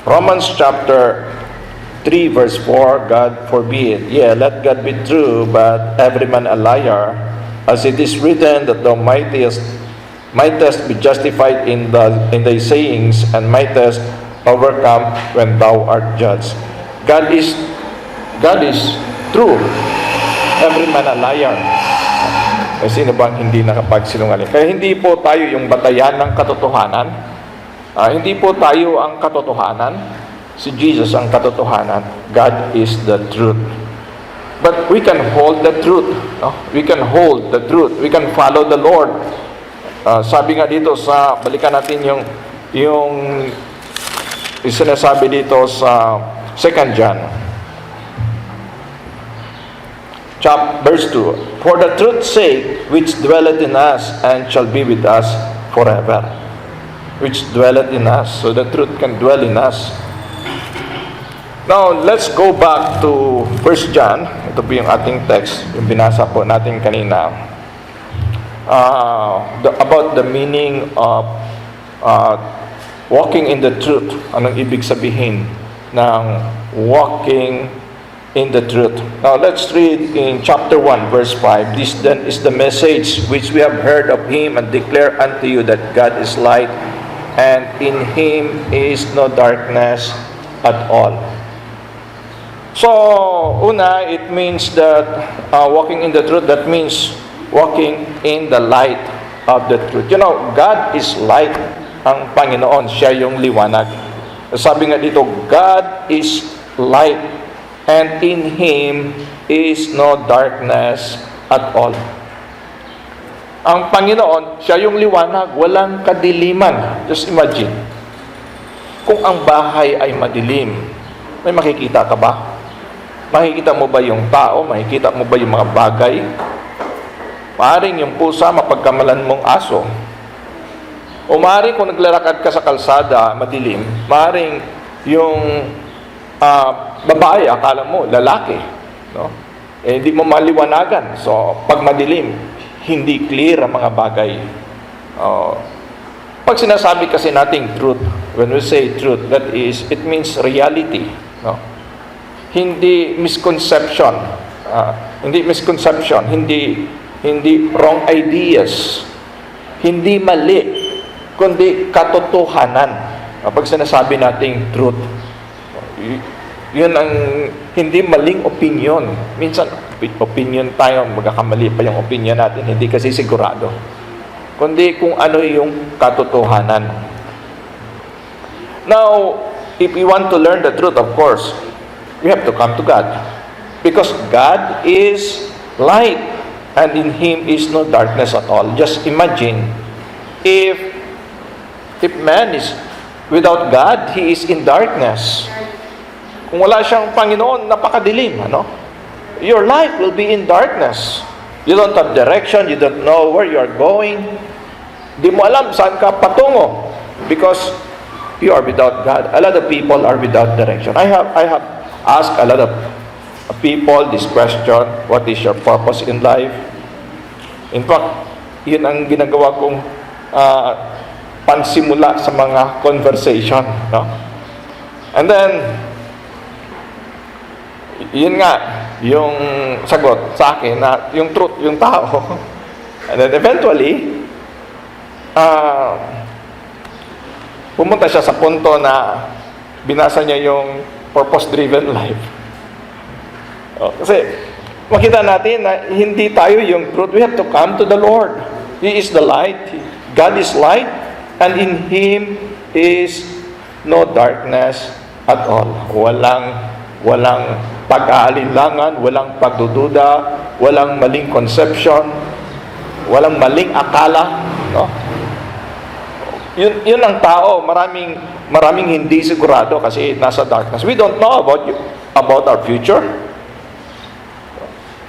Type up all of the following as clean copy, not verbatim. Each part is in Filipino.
Romans chapter 3 verse 4, God forbid. Yeah, let God be true, but every man a liar. As it is written that thou mightest be justified in thy sayings, and mightest overcome when thou art judged. God is true. Every man a liar. Sino bang hindi nakapagsinungaling? Kaya hindi po tayo yung batayan ng katotohanan. Hindi po tayo ang katotohanan. Si Jesus ang katotohanan. God is the truth. But we can hold the truth. No? We can hold the truth. We can follow the Lord. Sabi nga dito balikan natin yung sinasabi dito sa 2 John. Verse 2, for the truth's sake, which dwelleth in us, and shall be with us forever. Which dwelleth in us. So the truth can dwell in us. Now, let's go back to 1 John. Ito po yung ating text, yung binasa po natin kanina. About the meaning of walking in the truth. Anong ibig sabihin ng walking in the truth. Now, let's read in chapter 1, verse 5. This then is the message which we have heard of Him, and declare unto you that God is light, and in Him is no darkness at all. So, una, it means that walking in the truth, that means walking in the light of the truth. You know, God is light. Ang Panginoon, siya yung liwanag. Sabi nga dito, God is light, and in Him is no darkness at all. Ang Panginoon, siya yung liwanag, walang kadiliman. Just imagine, kung ang bahay ay madilim, may makikita ka ba? Makikita mo ba yung tao? Makikita mo ba yung mga bagay? Maaring yung pusa, mapagkamalan mong aso. O maaring kung naglalakad ka sa kalsada, madilim, maaring yung babae, akala mo, lalaki. No? Hindi mo maliwanagan. So, pag madilim, hindi clear ang mga bagay. Pag sinasabi kasi nating truth, when we say truth, that is, it means reality. No? Hindi misconception. Hindi wrong ideas. Hindi mali, kundi katotohanan. Pag sinasabi nating truth, yun ang hindi maling opinion. Minsan, opinion tayo, magkakamali pa yung opinion natin, hindi kasi sigurado. Kundi kung ano yung katotohanan. Now, if we want to learn the truth, of course, we have to come to God. Because God is light, and in Him is no darkness at all. Just imagine, if man is without God, he is in darkness. Kung wala siyang Panginoon, napakadilim, ano? Your life will be in darkness. You don't have direction, you don't know where you are going. Di mo alam saan ka patungo because you are without God. A lot of people are without direction. I have asked a lot of people this question, what is your purpose in life? In fact, yun ang ginagawa kong pansimula sa mga conversation, no? And then, yun nga, yung sagot sa akin na yung truth, yung tao. And then eventually, pumunta siya sa punto na binasa niya yung purpose-driven life. Kasi makita natin na hindi tayo yung truth. We have to come to the Lord. He is the light. God is light, and in Him is no darkness at all. Walang pag-aalinlangan, walang pagdududa, walang maling conception, walang maling akala, no? Yun ang tao, maraming hindi sigurado kasi nasa darkness. We don't know about our future.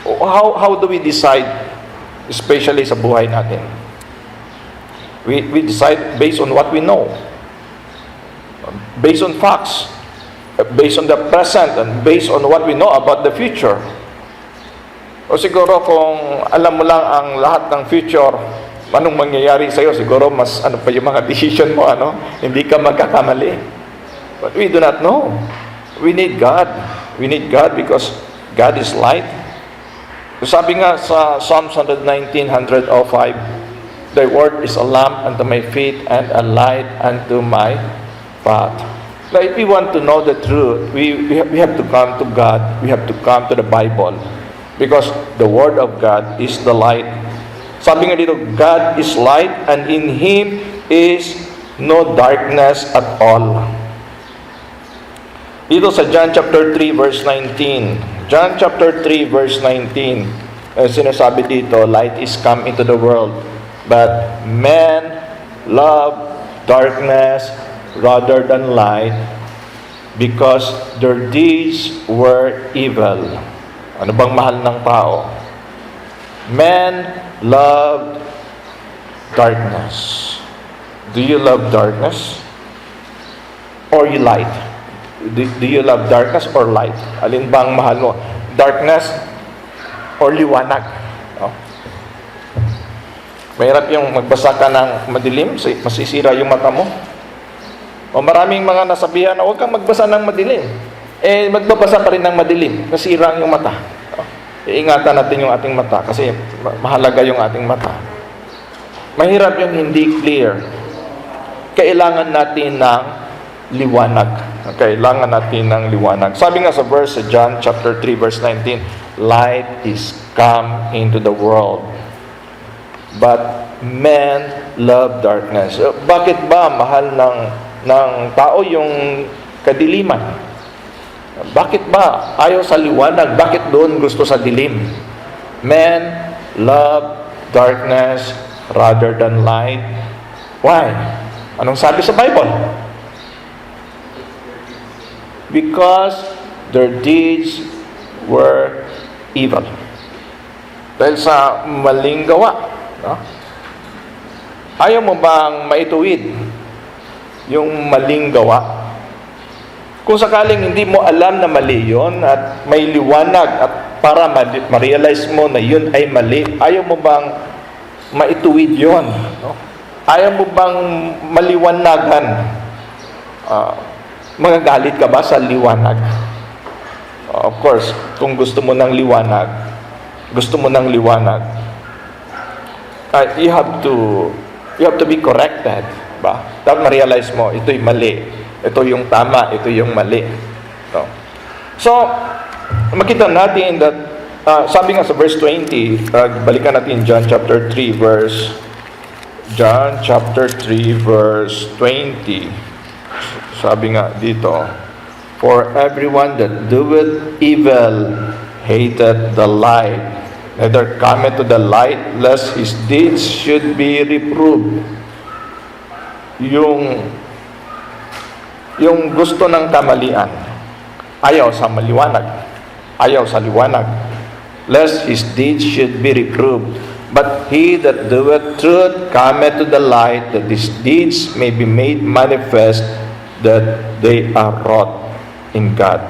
How do we decide, especially sa buhay natin? We decide based on what we know, based on facts, based on the present, and based on what we know about the future. O siguro kung alam mo lang ang lahat ng future, anong mangyayari sa'yo, siguro mas pa yung mga decision mo, hindi ka magkakamali. But we do not know. We need God. We need God because God is light. Sabi nga sa Psalms 119, 105, Thy word is a lamp unto my feet and a light unto my path. Now, if we want to know the truth, we have to come to God. We have to come to the Bible. Because the Word of God is the light. Sabi nga dito, God is light and in Him is no darkness at all. Dito sa John chapter 3 verse 19. John chapter 3 verse 19. Sinasabi dito, light is come into the world. But men love darkness rather than light because their deeds were evil. Ano bang mahal ng tao? Men loved darkness. Do you love darkness? Or you light? Do you love darkness or light? Alin bang mahal mo? Darkness or liwanag? No? Mahirap yung magbasa ka ng madilim, masisira yung mata mo. O maraming mga nasabihan na huwag kang magbasa ng madilim. Magbabasa pa rin ng madilim, nasira yung mata. Iingatan natin yung ating mata kasi mahalaga yung ating mata. Mahirap yung hindi clear. Kailangan natin ng liwanag. Kailangan natin ng liwanag. Sabi nga sa verse sa John chapter 3 verse 19, light is come into the world. But men love darkness. Bakit ba mahal ng tao yung kadiliman? Bakit ba ayaw sa liwanag? Bakit doon gusto sa dilim? Men love darkness rather than light. Why? Anong sabi sa Bible? Because their deeds were evil. Dahil sa maling gawa. No? Ayaw mo bang maituwid yung maling gawa? Kung sakaling hindi mo alam na mali yun at may liwanag at para ma-realize mo na yun ay mali, ayaw mo bang maituwid yun? No? Ayaw mo bang maliwanagan? Magagalit ka ba sa liwanag? Of course, kung gusto mo ng liwanag, you have to be corrected, ba? Dapat ma-realize mo, ito'y mali. Ito yung tama, ito yung mali. No? So, makita natin that, sabi nga sa verse 20, balikan natin John chapter 3 verse 20. Sabi nga dito, for everyone that doeth evil hated the light, neither cometh to the light, lest his deeds should be reproved. Yung gusto ng kamalian, ayaw sa maliwanag, ayaw sa liwanag, lest his deeds should be reproved. But he that doeth truth cometh to the light, that his deeds may be made manifest, that they are wrought in God.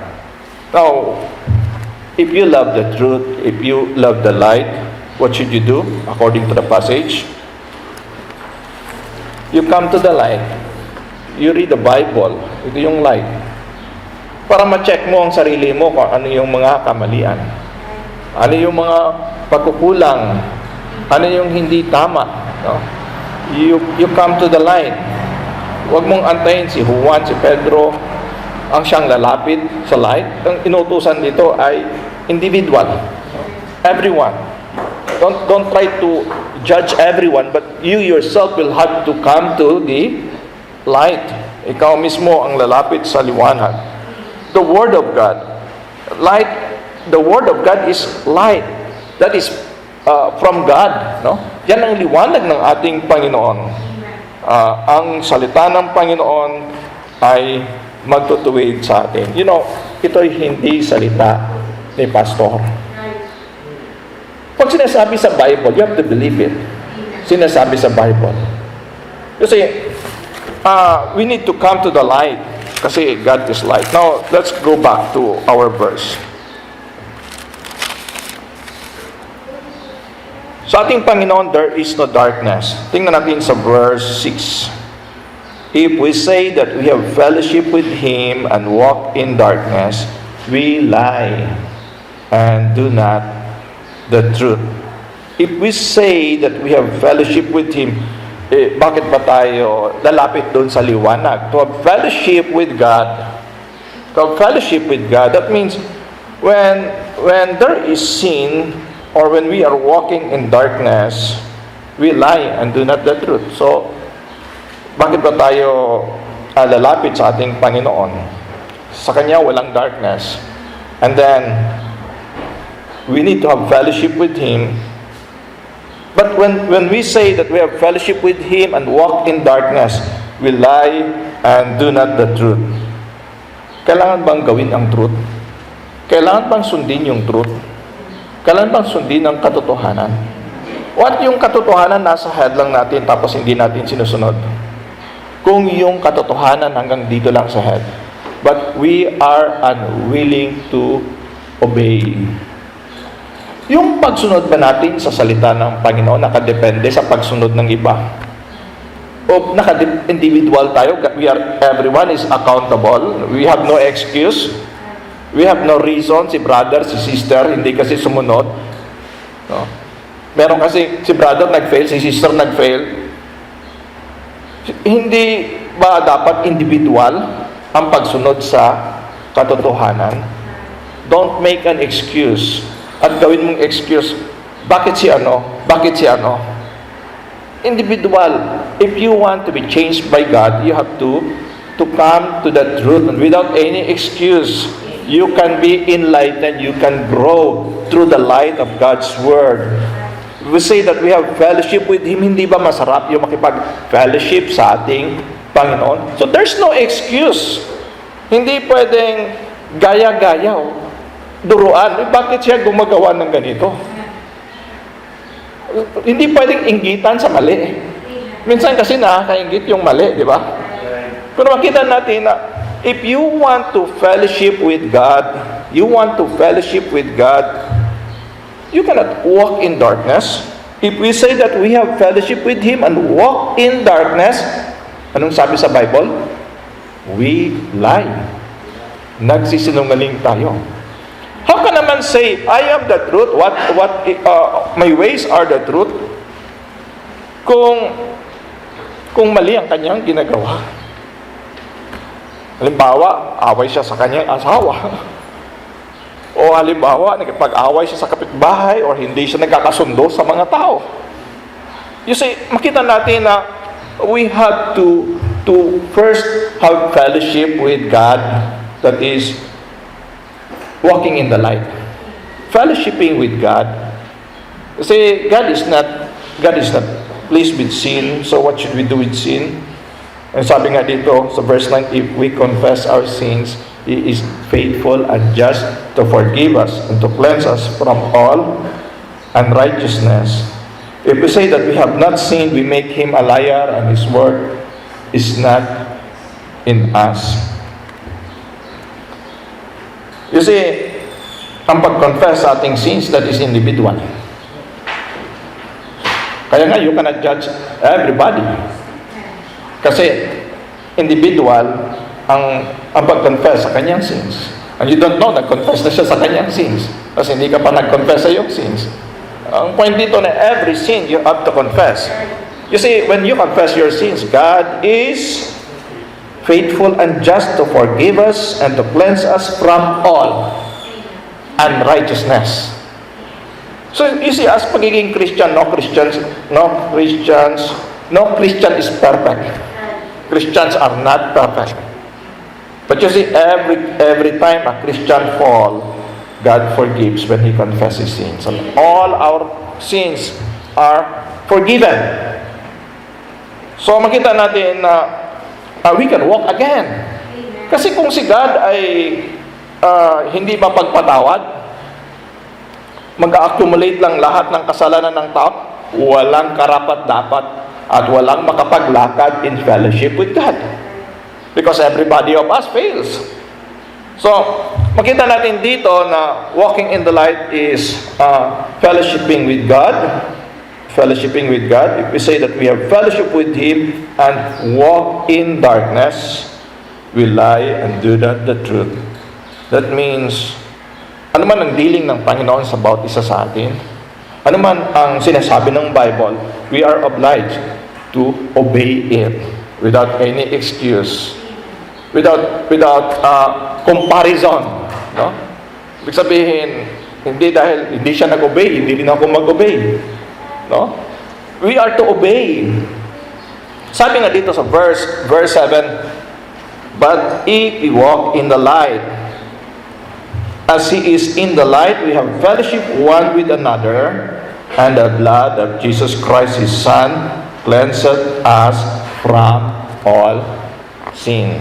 Now, if you love the truth, if you love the light, what should you do according to the passage? You come to the light. You read the Bible. Ito yung light. Para ma-check mo ang sarili mo kung ano yung mga kamalian. Ano yung mga pagkukulang. Ano yung hindi tama. No? You come to the light. Huwag mong antayin si Juan, si Pedro, ang siyang lalapit sa light. Ang inutusan dito ay individual. Everyone. Don't try to judge everyone, but you yourself will have to come to the light. Ikaw mismo ang lalapit sa liwanag. The Word of God. Light, the Word of God is light. That is from God. No? Yan ang liwanag ng ating Panginoon. Ang salita ng Panginoon ay magtutuwid sa atin. You know, ito'y hindi salita ni pastor. Pag sinasabi sa Bible, you have to believe it. Sinasabi sa Bible. Kasi, we need to come to the light. Kasi God is light. Now, let's go back to our verse. Sa ating Panginoon, there is no darkness. Tingnan natin sa verse 6. If we say that we have fellowship with Him and walk in darkness, we lie and do not the truth. If we say that we have fellowship with Him, bakit ba tayo lalapit doon sa liwanag? To have fellowship with God. To have fellowship with God, that means when there is sin or when we are walking in darkness, we lie and do not the truth. So, bakit ba tayo lalapit sa ating Panginoon? Sa Kanya walang darkness. And then, we need to have fellowship with Him. But when we say that we have fellowship with Him and walk in darkness, we lie and do not the truth. Kailangan bang gawin ang truth? Kailangan bang sundin yung truth? Kailangan bang sundin ang katotohanan? What yung katotohanan nasa head lang natin tapos hindi natin sinusunod? Kung yung katotohanan hanggang dito lang sa head, but we are unwilling to obey. Yung pagsunod ba natin sa salita ng Panginoon nakadepende sa pagsunod ng iba? O naka-individual tayo, everyone is accountable, we have no excuse, we have no reason, si brother, si sister, hindi kasi sumunod. No? Meron kasi si brother nag-fail, si sister nag-fail. Hindi ba dapat individual ang pagsunod sa katotohanan? Don't make an excuse. At gawin mong excuse, bakit si ano? Bakit si ano? Individual. If you want to be changed by God, you have to come to the truth. And without any excuse, you can be enlightened, you can grow through the light of God's Word. We say that we have fellowship with Him, hindi ba masarap yung makipag-fellowship sa ating Panginoon? So there's no excuse. Hindi pwedeng gaya-gaya o duruan. Bakit siya gumagawa ng ganito? Hindi pwedeng inggitan sa mali. Minsan kasi nakakaingit yung mali, di ba? Pero makita natin na if you want to fellowship with God, you cannot walk in darkness. If we say that we have fellowship with Him and walk in darkness, anong sabi sa Bible? We lie. Nagsisinungaling tayo. How can a man say, I am the truth, my ways are the truth, kung mali ang kanyang ginagawa? Halimbawa, away siya sa kanyang asawa. O halimbawa, nakipag-away siya sa kapitbahay or hindi siya nagkakasundo sa mga tao. You see, makita natin na we have to first have fellowship with God, that is, walking in the light. Fellowshipping with God. Kasi God is not pleased with sin. So what should we do with sin? And sabi nga dito sa verse 9, if we confess our sins, He is faithful and just to forgive us and to cleanse us from all unrighteousness. If we say that we have not sinned, we make Him a liar and His word is not in us. You see, ang pag-confess sa ating sins, that is individual. Kaya nga, you cannot judge everybody. Kasi, individual ang pag-confess sa kanyang sins. And you don't know, nag-confess na siya sa kanyang sins. Kasi hindi ka pa nag-confess sa iyong sins. Ang point dito na every sin you have to confess. You see, when you confess your sins, God is faithful and just to forgive us and to cleanse us from all unrighteousness. So you see, as pagiging Christian, no Christian is perfect. Christians are not perfect. But you see, every time a Christian fall, God forgives when he confesses sins. And all our sins are forgiven. So makita natin na we can walk again. Kasi kung si God ay hindi mapagpatawad, mag-accumulate lang lahat ng kasalanan ng tao, walang karapat-dapat at walang makapaglakad in fellowship with God. Because everybody of us fails. So, makita natin dito na walking in the light is fellowshipping with God, fellowshipping with God, if we say that we have fellowship with Him and walk in darkness, we lie and do not the truth. That means, ano man ang dealing ng Panginoon sa bawat isa sa atin, ano man ang sinasabi ng Bible, we are obliged to obey it without any excuse, without comparison. No? Ibig sabihin, hindi dahil hindi siya nag-obey, hindi rin ako mag-obey. No? We are to obey. Sabi nga dito sa verse 7, but if we walk in the light, as He is in the light, we have fellowship one with another, and the blood of Jesus Christ, His Son, cleanseth us from all sin.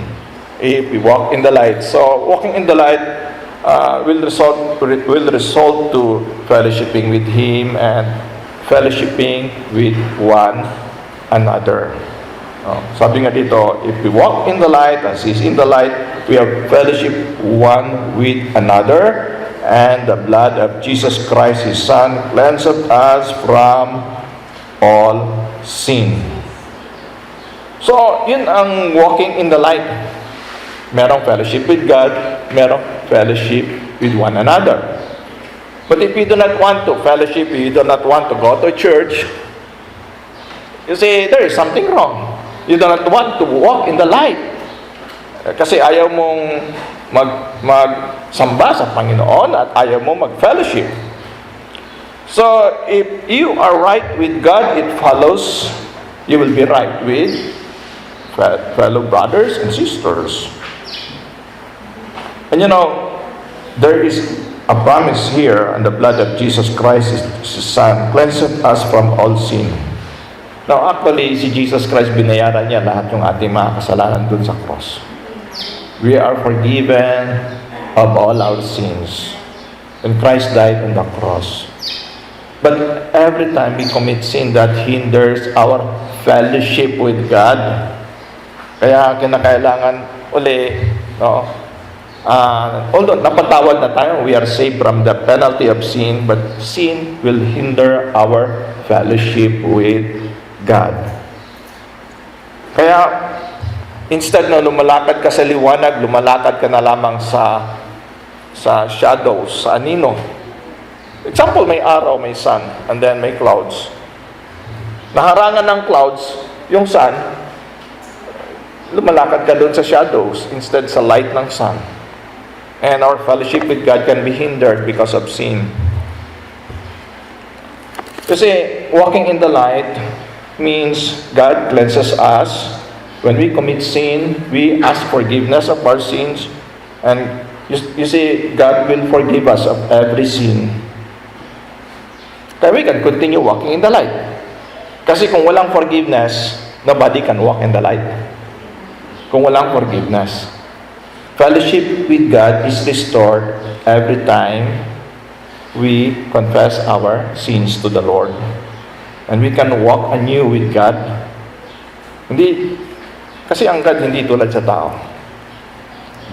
If we walk in the light. So, walking in the light will result to fellowshipping with Him and fellowshipping with one another. Sabi nga dito, if we walk in the light, as He is in the light, we have fellowship one with another, and the blood of Jesus Christ, His Son, cleanseth us from all sin. So, yun ang walking in the light. Merong fellowship with God, merong fellowship with one another. But if you do not want to fellowship, you do not want to go to church, you say, there is something wrong. You do not want to walk in the light. Kasi ayaw mong magsamba sa Panginoon at ayaw mong mag-fellowship. So, if you are right with God, it follows you will be right with fellow brothers and sisters. And you know, there is a promise here, and the blood of Jesus Christ, His Son, cleanseth us from all sin. Now, actually, si Jesus Christ, binayaran niya lahat yung ating mga kasalanan dun sa cross. We are forgiven of all our sins when Christ died on the cross. But every time we commit sin, that hinders our fellowship with God. Kaya kinakailangan uli, no? Although napatawad na tayo, we are saved from the penalty of sin, but sin will hinder our fellowship with God. Kaya, instead na lumalakad ka sa liwanag, lumalakad ka na lamang sa shadows, sa anino. Example, may araw, may sun, and then may clouds. Naharangan ng clouds, yung sun, lumalakad ka doon sa shadows instead sa light ng sun. And our fellowship with God can be hindered because of sin. Kasi walking in the light means God cleanses us. When we commit sin, we ask forgiveness of our sins. And you see, God will forgive us of every sin. Kaya we can continue walking in the light. Kasi kung walang forgiveness, nobody can walk in the light. Kung walang forgiveness. Fellowship with God is restored every time we confess our sins to the Lord. And we can walk anew with God. Kasi ang God hindi tulad sa tao.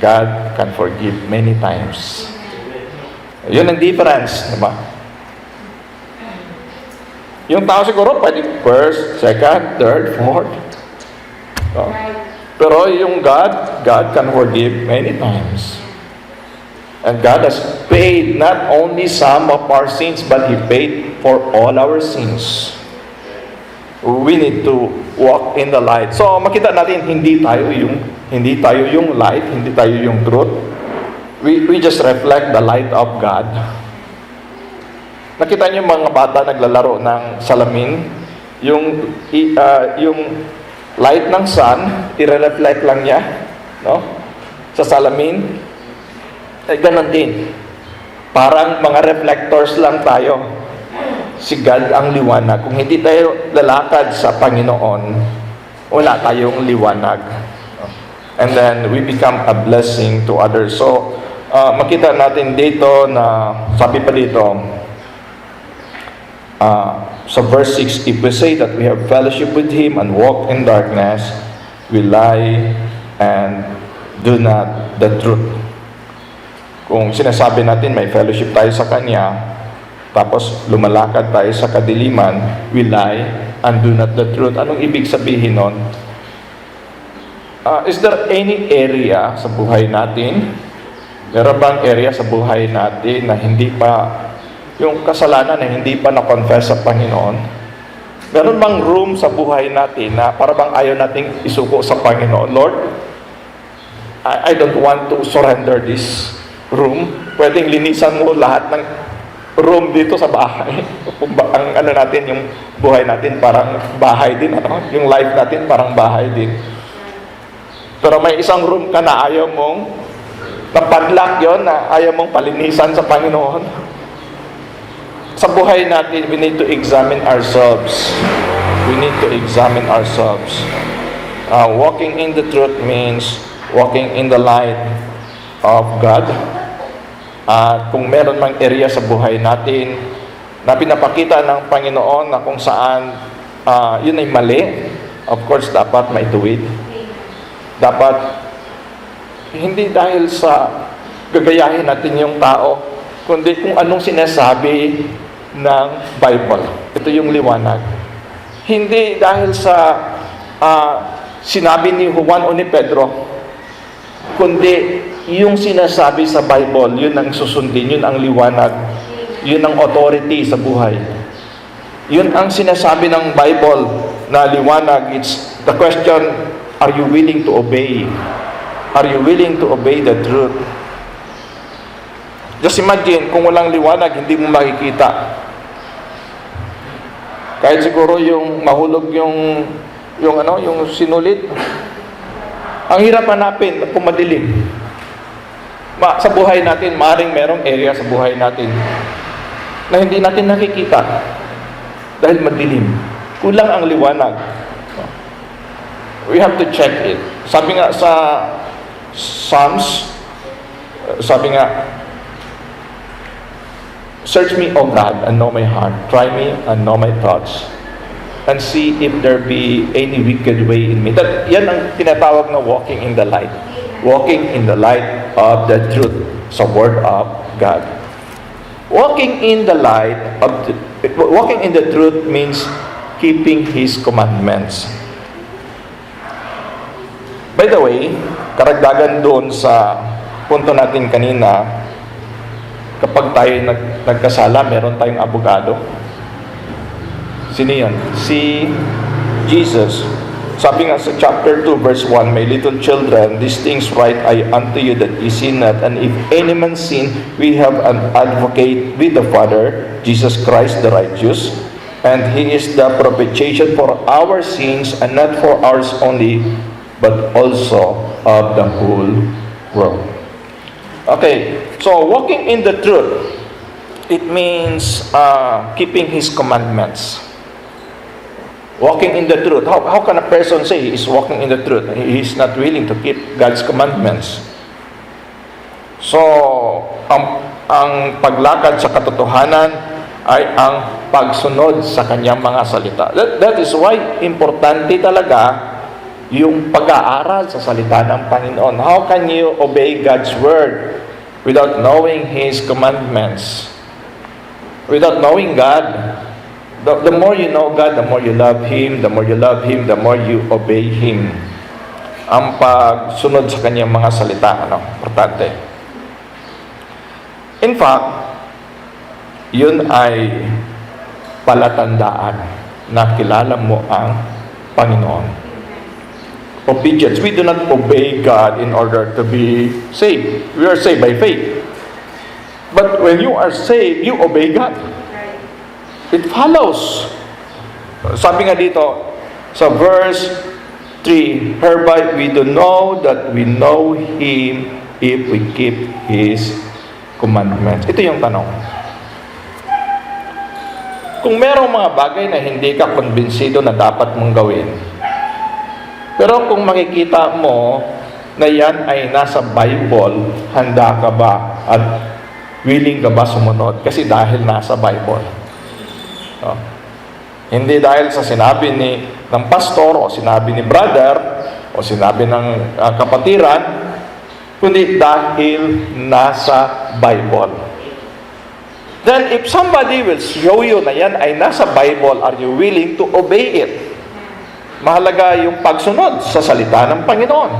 God can forgive many times. Yun ang difference, diba? Yung tao siguro pwede first, second, third, fourth. No? Pero yung God can forgive many times. And God has paid not only some of our sins, but He paid for all our sins. We need to walk in the light. So makita natin hindi tayo yung light, hindi tayo yung truth. We just reflect the light of God. Nakita niyo mga bata naglalaro ng salamin, yung light ng sun, i-reflect lang niya, no? Sa salamin. Ganun din. Parang mga reflectors lang tayo. Si God ang liwanag. Kung hindi tayo lalakad sa Panginoon, wala tayong liwanag. And then, we become a blessing to others. So, makita natin dito na, sabi pa dito, sa verse 6, if we say that we have fellowship with Him and walk in darkness, we lie and do not the truth. Kung sinasabi natin may fellowship tayo sa Kanya, tapos lumalakad tayo sa kadiliman, we lie and do not the truth. Anong ibig sabihin nun? Is there any area sa buhay natin? Meron bang area sa buhay natin na hindi pa, yung kasalanan na hindi pa na-confess sa Panginoon? Meron bang room sa buhay natin na para bang ayaw nating isuko sa Panginoon? Lord, I don't want to surrender this room. Pwedeng linisan mo lahat ng room dito sa bahay. Ang ano natin, yung buhay natin parang bahay din, ano? Yung life natin parang bahay din. Pero may isang room ka na ayaw mong napadlock yon, na ayaw mong palinisan sa Panginoon. Sa buhay natin, we need to examine ourselves. We need to examine ourselves. Walking in the truth means walking in the light of God. Kung meron mang area sa buhay natin na pinapakita ng Panginoon na kung saan yun ay mali, of course, dapat maituwid. Dapat, hindi dahil sa gagayahin natin yung tao, kundi kung anong sinasabi ng Bible. Ito yung liwanag. Hindi dahil sa sinabi ni Juan o ni Pedro, kundi yung sinasabi sa Bible, yun ang susundin, yun ang liwanag, yun ang authority sa buhay. Yun ang sinasabi ng Bible na liwanag. It's the question, are you willing to obey? Are you willing to obey the truth? Just imagine, kung walang liwanag, hindi mo makikita. Kahit siguro yung mahulog yung sinulit, ang hirap hanapin kung madilim. Sa buhay natin, maaaring merong area sa buhay natin na hindi natin nakikita dahil madilim. Kulang ang liwanag. We have to check it. Sabi nga sa Psalms, sabi nga, search me, O God, and know my heart. Try me and know my thoughts. And see if there be any wicked way in me. Yan ang tinatawag na walking in the light. Walking in the light of the truth sa Word of God. Walking in the truth means keeping His commandments. By the way, karagdagan doon sa punto natin kanina, kapag tayo nagkasala, meron tayong abogado. Sino yan? Si Jesus. Sabi nga sa chapter 2 verse 1, my little children, these things write I unto you that ye sin not. And if any man sin, we have an advocate with the Father, Jesus Christ the righteous. And He is the propitiation for our sins, and not for ours only, but also of the whole world. Okay, so walking in the truth, it means keeping His commandments. Walking in the truth. How can a person say he is walking in the truth? He is not willing to keep God's commandments. So, ang paglakad sa katotohanan ay ang pagsunod sa kanyang mga salita. That is why importante talaga yung pag-aaral sa salita ng Panginoon. How can you obey God's word without knowing His commandments? Without knowing God, the more you know God, the more you love Him, the more you love Him, the more you obey Him. Ang pagsunod sa kanyang mga salita, importante. In fact, yun ay palatandaan na kilala mo ang Panginoon. Obedience. We do not obey God in order to be saved. We are saved by faith. But when you are saved, you obey God. It follows. Sabi nga dito sa verse 3, hereby we do know that we know Him if we keep His commandments. Ito yung tanong. Kung merong mga bagay na hindi ka kumbinsido na dapat mong gawin, pero kung makikita mo na yan ay nasa Bible, handa ka ba at willing ka ba sumunod? Kasi dahil nasa Bible. Hindi dahil sa sinabi ng pastor o sinabi ni brother o sinabi ng kapatiran, kundi dahil nasa Bible. Then if somebody will show you na yan ay nasa Bible, are you willing to obey it? Mahalaga yung pagsunod sa salita ng Panginoon.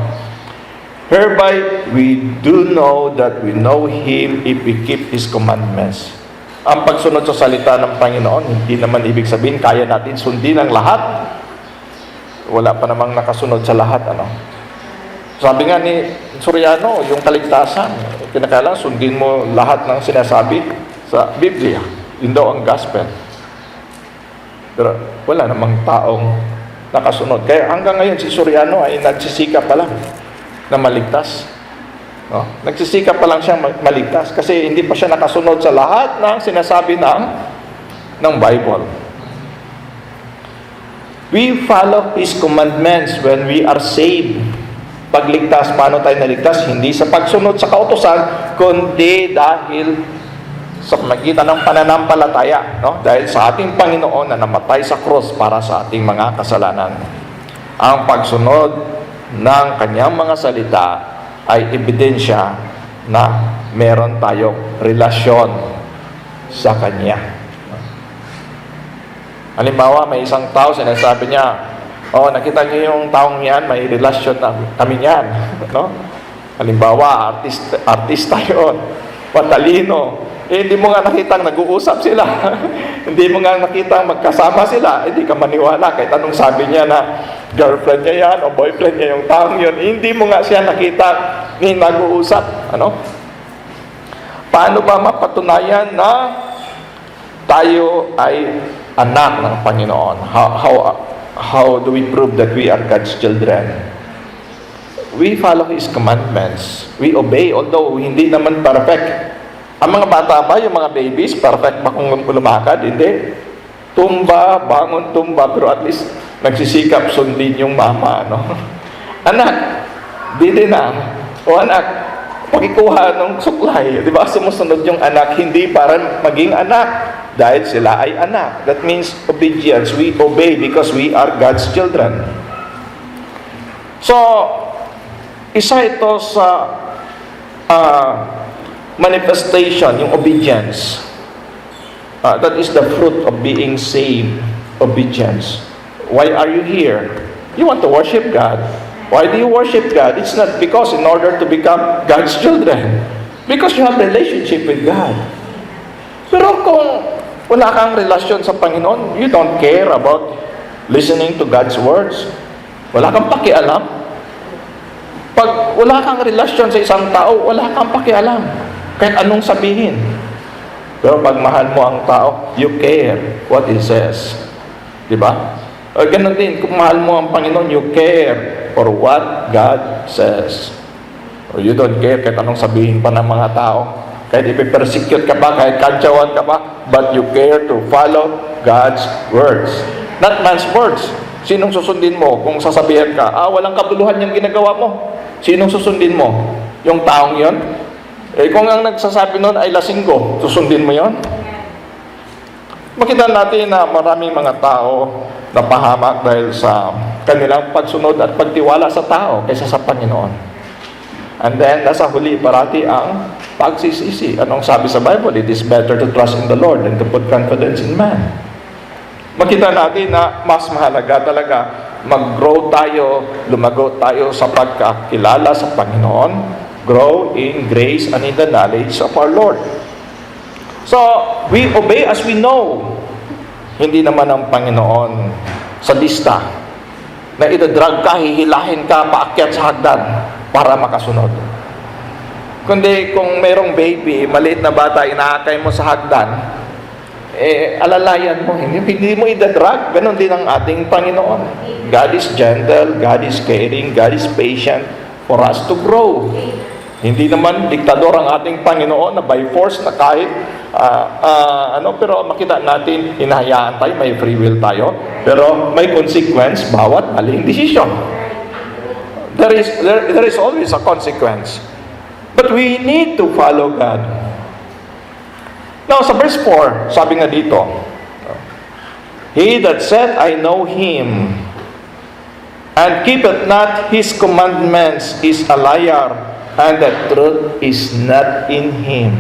Hereby, we do know that we know Him if we keep His commandments. Ang pagsunod sa salita ng Panginoon, hindi naman ibig sabihin kaya natin sundin ang lahat. Wala pa namang nakasunod sa lahat, ano? Sabi nga ni Soriano, yung kaligtasan, kinakailangan sundin mo lahat ng sinasabi sa Biblia. Yun daw ang gospel. Pero wala namang taong nakasunod. Kaya hanggang ngayon si Soriano ay nagsisikap pa lang na maligtas. No? Nagsisikap pa lang siyang maligtas kasi hindi pa siya nakasunod sa lahat ng sinasabi ng Bible. We follow His commandments when we are saved. Pagligtas, paano tayo naligtas? Hindi sa pagsunod sa kautusan, kundi dahil sa magitan ng pananampalataya, no? Dahil sa ating Panginoon na namatay sa krus para sa ating mga kasalanan. Ang pagsunod ng kanyang mga salita ay ebidensya na meron tayong relasyon sa kanya. Halimbawa, may isang tao, sinasabi niya, nakita niyo yung taong yan, may relasyon na kami yan. No? Halimbawa, artista yun, patalino. Hindi mo nga nakitang nag-uusap sila. Hindi mo nga nakitang magkasama sila. Hindi ka maniwala kahit anong sabi niya na girlfriend niya yan o boyfriend niya yung taong yun. Hindi mo nga siya nakita ni nag-uusap. Ano? Paano ba mapatunayan na tayo ay anak ng Panginoon? How do we prove that we are God's children? We follow His commandments. We obey, although hindi naman perfect. Ang mga bata ba, yung mga babies, perfect ba kung lumakad? Hindi. Tumba, bangon, tumba, pero at least nagsisikap sundin yung mama, no? Anak, dili na. O anak, pakikuha ng suklay. Di ba? Sumusunod yung anak, hindi para maging anak. Dahil sila ay anak. That means obedience. We obey because we are God's children. So, isa ito sa manifestation, yung obedience. That is the fruit of being saved. Obedience. Why are you here? You want to worship God. Why do you worship God? It's not because in order to become God's children. Because you have relationship with God. Pero kung wala kang relasyon sa Panginoon, you don't care about listening to God's words. Wala kang pakialam. Pag wala kang relasyon sa isang tao, wala kang pakialam. Kahit anong sabihin. Pero pag mahal mo ang tao, you care what He says. Diba? O ganun din, kung mahal mo ang Panginoon, you care for what God says. Or you don't care kahit anong sabihin pa ng mga tao. Kahit ipipersecute ka pa, kahit kantsawan ka pa, but you care to follow God's words. Not man's words. Sinong susundin mo kung sasabihin ka, walang kabuluhan yung ginagawa mo? Sinong susundin mo? Yung taong yon? Kung ang nagsasabi nun ay lasinggo, susundin mo yon? Makita natin na maraming mga tao napahamak dahil sa kanilang pagsunod at pagtiwala sa tao kaysa sa Panginoon. And then, nasa huli parati ang pagsisisi. Anong sabi sa Bible? It is better to trust in the Lord than to put confidence in man. Makita natin na mas mahalaga talaga mag-grow tayo, lumago tayo sa pagkakilala sa Panginoon, grow in grace and in the knowledge of our Lord. So, we obey as we know. Hindi naman ang Panginoon sadista na itadrag ka, hihilahin ka, paakyat sa hagdan para makasunod. Kundi kung mayroong baby, maliit na bata, inaakay mo sa hagdan, alalayan mo, hindi mo idadrag. Ganon din ang ating Panginoon. God is gentle, God is caring, God is patient for us to grow. Hindi naman diktador ang ating Panginoon na by force na kahit pero makita natin, hinahayaan tayo, may free will tayo, pero may consequence bawat maling decision. There is always a consequence. But we need to follow God. Now, sa verse 4, sabi nga dito, He that said, I know Him, and keepeth not His commandments is a liar, and the truth is not in Him.